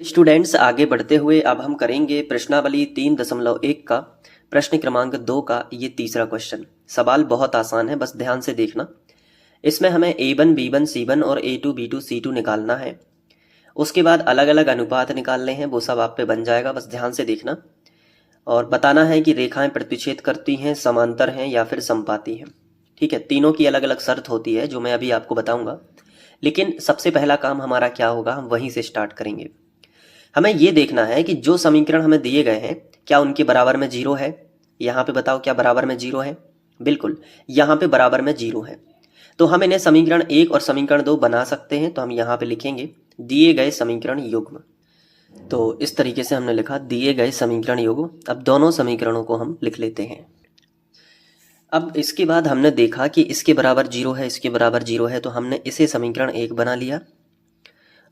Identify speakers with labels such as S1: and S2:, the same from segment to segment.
S1: Students, आगे बढ़ते हुए अब हम करेंगे प्रश्नावली 3.1 का प्रश्न क्रमांक 2 का ये तीसरा क्वेश्चन। सवाल बहुत आसान है, बस ध्यान से देखना। इसमें हमें A1 B1 C1 और A2 B2 C2 निकालना है। उसके बाद अलग अलग अनुपात निकालने हैं, वो सब आप पे बन जाएगा, बस ध्यान से देखना। और बताना है कि रेखाएं प्रतिच्छेद करती हैं, समांतर हैं या फिर समपाती हैं। ठीक है, तीनों की अलग अलग शर्त होती है जो मैं अभी आपको बताऊंगा। लेकिन सबसे पहला काम हमारा क्या होगा, हम वहीं से स्टार्ट करेंगे। हमें ये देखना है कि जो समीकरण हमें दिए गए हैं क्या उनके बराबर में जीरो है। यहाँ पे बताओ, क्या बराबर में जीरो है? बिल्कुल, यहाँ पे बराबर में जीरो है। तो हम इन्हें समीकरण 1 और समीकरण 2 बना सकते हैं। तो हम यहाँ पे लिखेंगे दिए गए समीकरण युग्म। तो इस तरीके से हमने लिखा दिए गए समीकरण युग्म। अब दोनों समीकरणों को हम लिख लेते हैं। अब इसके बाद हमने देखा कि इसके बराबर जीरो है, इसके बराबर जीरो है, तो हमने इसे समीकरण 1 बना लिया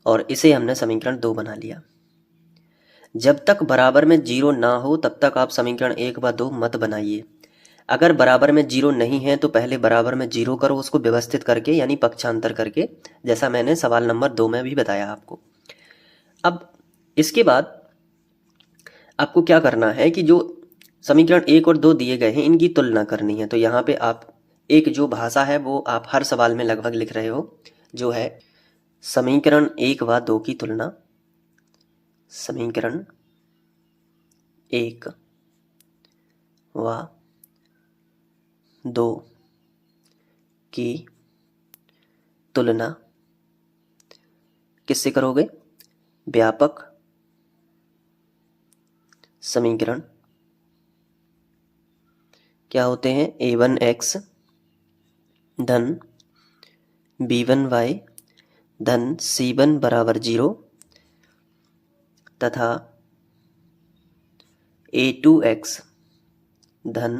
S1: और इसे हमने समीकरण 2 बना लिया। जब तक बराबर में जीरो ना हो तब तक आप समीकरण 1 व 2 मत बनाइए। अगर बराबर में जीरो नहीं है तो पहले बराबर में जीरो करो, उसको व्यवस्थित करके यानी पक्षांतर करके, जैसा मैंने सवाल नंबर 2 में भी बताया आपको। अब इसके बाद आपको क्या करना है कि जो समीकरण 1 और 2 दिए गए हैं इनकी तुलना करनी है। तो यहाँ पे आप एक जो भाषा है वो आप हर सवाल में लगभग लिख रहे हो, जो है समीकरण 1 व 2 की तुलना। समीकरण 1 व 2 की तुलना किससे करोगे? व्यापक समीकरण क्या होते हैं? a1x धन b1y धन c1 बराबर 0 तथा a2x धन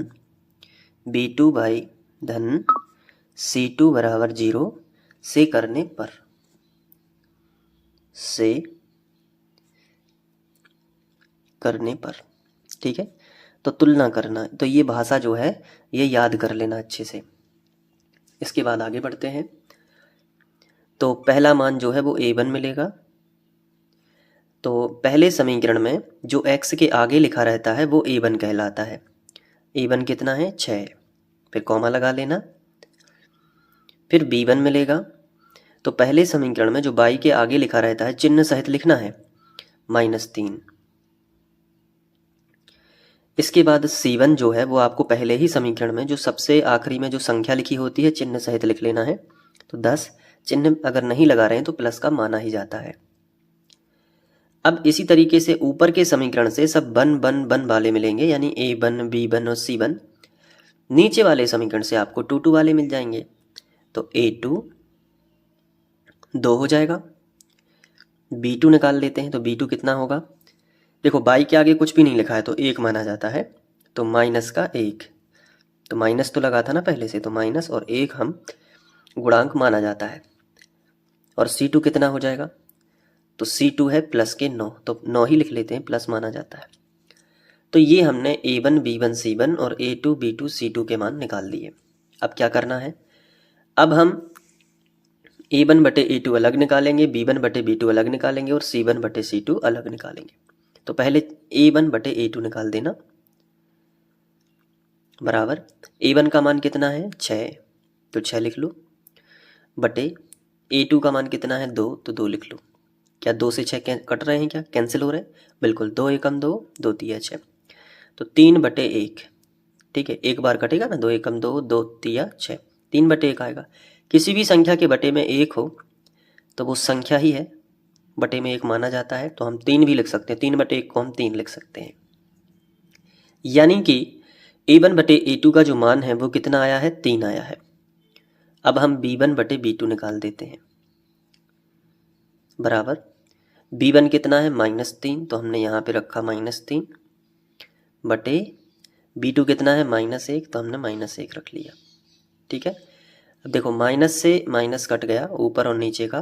S1: b2y धन c2 बराबर 0 से करने पर, ठीक है। तो तुलना करना, तो ये भाषा जो है ये याद कर लेना अच्छे से। इसके बाद आगे बढ़ते हैं। तो पहला मान जो है वो a1 मिलेगा। तो पहले समीकरण में जो x के आगे लिखा रहता है वो a1 कहलाता है। a1 कितना है? 6। फिर कॉमा लगा लेना। फिर b1 मिलेगा। तो पहले समीकरण में जो y के आगे लिखा रहता है चिन्ह सहित लिखना है, -3। इसके बाद c1 जो है वो आपको पहले ही समीकरण में जो सबसे आखिरी में जो संख्या लिखी होती है चिन्ह सहित लिख लेना है। तो 10, चिन्ह अगर नहीं लगा रहे हैं तो प्लस का माना ही जाता है। अब इसी तरीके से ऊपर के समीकरण से सब बन वाले मिलेंगे, यानी a1 b1 और c1। नीचे वाले समीकरण से आपको 2 वाले मिल जाएंगे। तो a2 2 हो जाएगा। b2 निकाल लेते हैं। तो b2 कितना होगा? देखो y के आगे कुछ भी नहीं लिखा है तो 1 माना जाता है, तो -1। तो माइनस तो लगा था ना पहले से, तो माइनस और 1 हम गुणांक माना जाता है। और c2 कितना हो जाएगा? तो c2 है प्लस के 9, तो 9 ही लिख लेते हैं, प्लस माना जाता है। तो ये हमने a1 b1 c1 और a2 b2 c2 के मान निकाल दिए। अब क्या करना है? अब हम a1 बटे a2 अलग निकालेंगे, b1 बटे b2 अलग निकालेंगे और c1 बटे c2 अलग निकालेंगे। तो पहले a1 बटे a2 निकाल देना, बराबर a1 का मान कितना है? 6, तो 6 लिख लो, बटे a2 का मान कितना है? 2, तो 2 लिख लो। क्या 2 से 6 कट रहे हैं? क्या कैंसिल हो रहे हैं? बिल्कुल, 2 एकम 2, 2 तिया 6, तो 3 बटे 1। ठीक है, एक बार कटेगा ना, 2 एकम 2, 2 तिया 6, 3 बटे 1 आएगा। किसी भी संख्या के बटे में 1 हो तो वो संख्या ही है, बटे में 1 माना जाता है। तो हम 3 भी लिख सकते हैं, 3 बटे 1 को हम 3 लिख सकते हैं। यानी कि a1 बटे a2 का जो मान है वो कितना आया है? 3 आया है। अब हम b1 बटे b2 निकाल देते हैं, बराबर b1 कितना है? -3, तो हमने यहाँ पे रखा -3, बटे b2 कितना है? -1, तो हमने -1 रख लिया। ठीक है, अब देखो माइनस से माइनस कट गया ऊपर और नीचे का,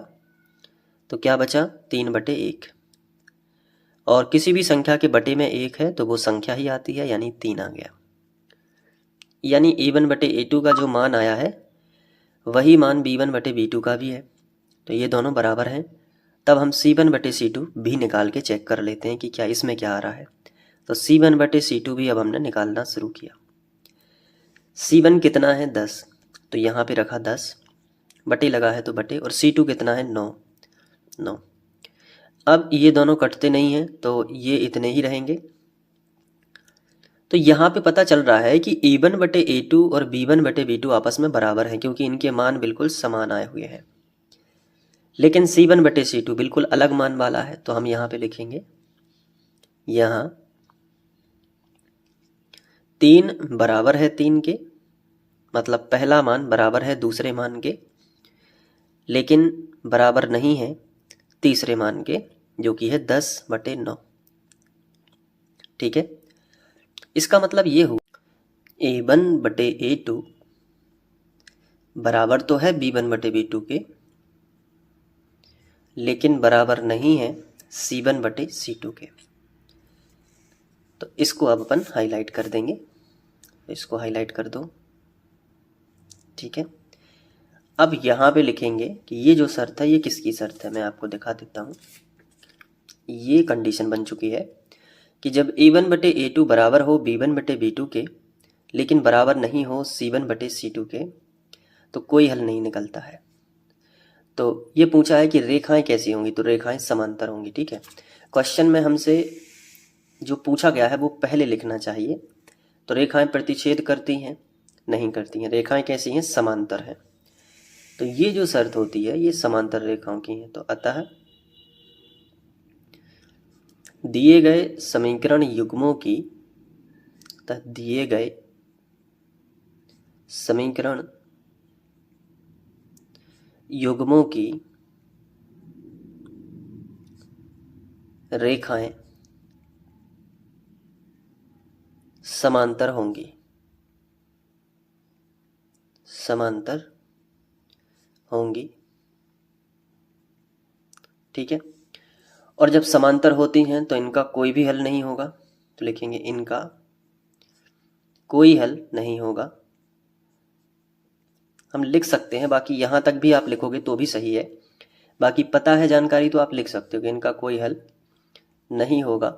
S1: तो क्या बचा? 3 बटे 1। और किसी भी संख्या के बटे में 1 है तो वो संख्या ही आती है, यानी 3 आ गया। यानी a1 बटे a2 का जो मान आया है वही मान b1 बटे b2 का भी है। तो ये दोनों बराबर हैं। तब हम C1/C2 भी निकाल के चेक कर लेते हैं कि क्या इसमें क्या आ रहा है। तो C1/C2 भी अब हमने निकालना शुरू किया। C1 कितना है 10, तो यहाँ पे रखा 10, बटे लगा है तो बटे, और C2 कितना है 9। अब ये दोनों कटते नहीं हैं तो ये इतने ही रहेंगे। तो यहाँ पे पता चल रहा है कि A1/A2 और B1/B2 आपस में बराबर हैं, क्योंकि इनके मान बिल्कुल समान आए हुए हैं। लेकिन C1/C2 बिल्कुल अलग मान वाला है, तो हम यहाँ पे लिखेंगे, यहाँ 3 बराबर है 3 के, मतलब पहला मान बराबर है दूसरे मान के, लेकिन बराबर नहीं है तीसरे मान के, जो कि है 10/9। ठीक है, इसका मतलब ये हुआ A1/A2 बराबर तो है B1/B2 के, लेकिन बराबर नहीं है C1/C2 के। तो इसको अब अपन हाईलाइट कर देंगे, इसको हाईलाइट कर दो। ठीक है, अब यहाँ पे लिखेंगे कि ये जो शर्त है ये किसकी शर्त है, मैं आपको दिखा देता हूँ। ये कंडीशन बन चुकी है कि जब A1/A2 बराबर हो B1/B2 के, लेकिन बराबर नहीं हो C1/C2 के, तो कोई हल नहीं निकलता है। तो ये पूछा है कि रेखाएं कैसी होंगी, तो रेखाएं समांतर होंगी। ठीक है, क्वेश्चन में हमसे जो पूछा गया है वो पहले लिखना चाहिए। तो रेखाएं प्रतिच्छेद करती हैं, नहीं करती हैं। रेखाएं कैसी हैं, समांतर हैं। तो ये जो शर्त होती है ये समांतर रेखाओं की है। तो अतः दिए गए समीकरण युग्मों की, दिए गए समीकरण युग्मों की रेखाएं समांतर होंगी, समांतर होंगी। ठीक है, और जब समांतर होती हैं तो इनका कोई भी हल नहीं होगा, तो लिखेंगे इनका कोई हल नहीं होगा। हम लिख सकते हैं, बाकी यहाँ तक भी आप लिखोगे तो भी सही है, बाकी पता है जानकारी तो आप लिख सकते हो कि इनका कोई हल नहीं होगा।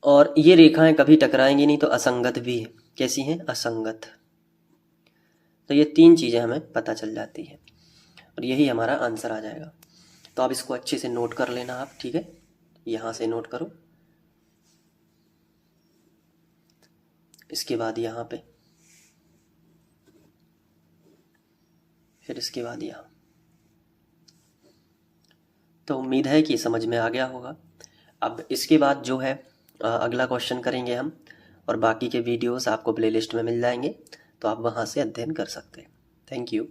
S1: और ये रेखाएं कभी टकराएंगी नहीं, तो असंगत भी है। कैसी हैं, असंगत। तो ये 3 चीज़ें हमें पता चल जाती है और यही हमारा आंसर आ जाएगा। तो आप इसको अच्छे से नोट कर लेना आप। ठीक है, यहाँ से नोट करो, इसके बाद यहाँ पे, फिर इसके बाद यहाँ। तो उम्मीद है कि समझ में आ गया होगा। अब इसके बाद जो है अगला क्वेश्चन करेंगे हम, और बाकी के वीडियोस आपको प्लेलिस्ट में मिल जाएंगे, तो आप वहाँ से अध्ययन कर सकते हैं। Thank you.